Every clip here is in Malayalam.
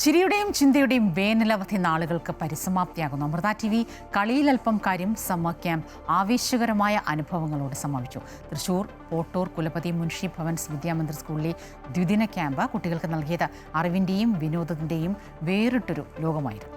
ചിരിയുടെയും ചിന്തയുടെയും വേനലവധി നാളുകൾക്ക് പരിസമാപ്തിയാകുന്നു. അമൃത TV കളിയിലൽപ്പം കാര്യം സമ്മർ ക്യാമ്പ് ആവേശകരമായ അനുഭവങ്ങളോട് സമാപിച്ചു. തൃശൂർ പോട്ടൂർ കുലപതി മുൻഷി ഭവൻസ് വിദ്യാമന്ദിർ സ്കൂളിലെ ദ്വിദിന ക്യാമ്പ് കുട്ടികൾക്ക് നൽകിയത് അറിവിൻ്റെയും വിനോദത്തിൻ്റെയും വേറിട്ടൊരു ലോകമായിരുന്നു.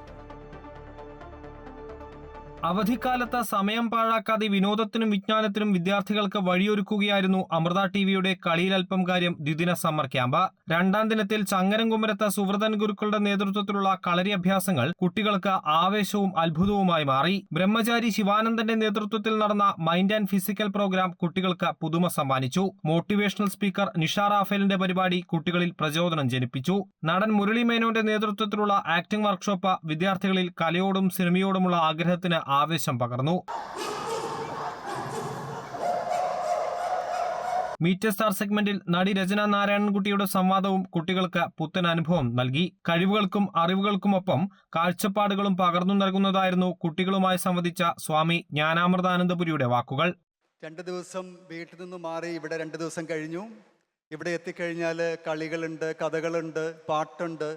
അവധിക്കാലത്ത് സമയം പാഴാക്കാതെ വിനോദത്തിനും വിജ്ഞാനത്തിനും വിദ്യാർത്ഥികൾക്ക് വഴിയൊരുക്കുകയായിരുന്നു അമൃത TVയുടെ കളിയിലൽപ്പം കാര്യം ദ്വിദിന സമ്മർ ക്യാമ്പ്. രണ്ടാം ദിനത്തിൽ ചങ്ങരംകുമരത്ത് സുവ്രതൻ ഗുരുക്കളുടെ നേതൃത്വത്തിലുള്ള കളരി അഭ്യാസങ്ങൾ കുട്ടികൾക്ക് ആവേശവും അത്ഭുതവുമായി മാറി. ബ്രഹ്മചാരി ശിവാനന്ദന്റെ നേതൃത്വത്തിൽ നടന്ന മൈൻഡ് ആൻഡ് ഫിസിക്കൽ പ്രോഗ്രാം കുട്ടികൾക്ക് പുതുമ സമ്മാനിച്ചു. മോട്ടിവേഷണൽ സ്പീക്കർ നിഷ റാഫേലിന്റെ പരിപാടി കുട്ടികളിൽ പ്രചോദനം ജനിപ്പിച്ചു. നടൻ മുരളി മേനോന്റെ നേതൃത്വത്തിലുള്ള ആക്ടിംഗ് വർക്ക്ഷോപ്പ് വിദ്യാർത്ഥികളിൽ കലയോടും സിനിമയോടുമുള്ള ആഗ്രഹത്തിന് ആവേശം പകർന്നു. മീറ്റ് സ്റ്റാർ സെഗ്മെന്റിൽ നടി രചന നാരായണൻകുട്ടിയുടെ സംവാദവും കുട്ടികൾക്ക് പുത്തൻ അനുഭവം നൽകി. കഴിവുകൾക്കും അറിവുകൾക്കുമൊപ്പം കാഴ്ചപ്പാടുകളും പകർന്നു നൽകുന്നതായിരുന്നു കുട്ടികളുമായി സംവദിച്ച സ്വാമി ജ്ഞാനാമൃതാനന്ദപുരിയുടെ വാക്കുകൾ. 2 ദിവസം വീട്ടിൽ നിന്ന് മാറി ഇവിടെ 2 ദിവസം കഴിഞ്ഞു. ഇവിടെ എത്തിക്കഴിഞ്ഞാൽ കളികളുണ്ട്, കഥകളുണ്ട്, പാട്ടുണ്ട്,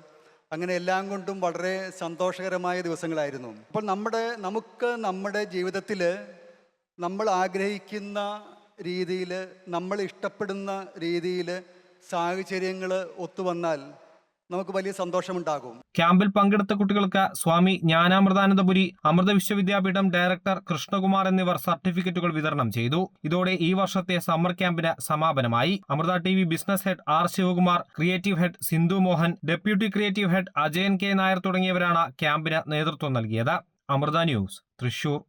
അങ്ങനെ എല്ലാം കൊണ്ടും വളരെ സന്തോഷകരമായ ദിവസങ്ങളായിരുന്നു. അപ്പോൾ നമുക്ക് നമ്മുടെ ജീവിതത്തിൽ നമ്മൾ ആഗ്രഹിക്കുന്ന രീതിയിൽ, നമ്മൾ ഇഷ്ടപ്പെടുന്ന രീതിയിൽ സാഹചര്യങ്ങൾ ഒത്തുവന്നാൽ നമുക്ക് വലിയ സന്തോഷമുണ്ടാകും. ക്യാമ്പിൽ പങ്കെടുത്ത കുട്ടികൾക്ക് സ്വാമി ജ്ഞാനാമൃതാനന്ദപുരി, അമൃത വിശ്വവിദ്യാപീഠം ഡയറക്ടർ കൃഷ്ണകുമാർ എന്നിവർ സർട്ടിഫിക്കറ്റുകൾ വിതരണം ചെയ്തു. ഇതോടെ ഈ വർഷത്തെ സമ്മർ ക്യാമ്പിന് സമാപനമായി. Amrita TV business head R Sivakumar, creative head Sindhu Mohan, deputy creative head Ajayan K Nair തുടങ്ങിയവരാണ് ക്യാമ്പിന് നേതൃത്വം നൽകിയത്. അമൃത ന്യൂസ്, തൃശൂർ.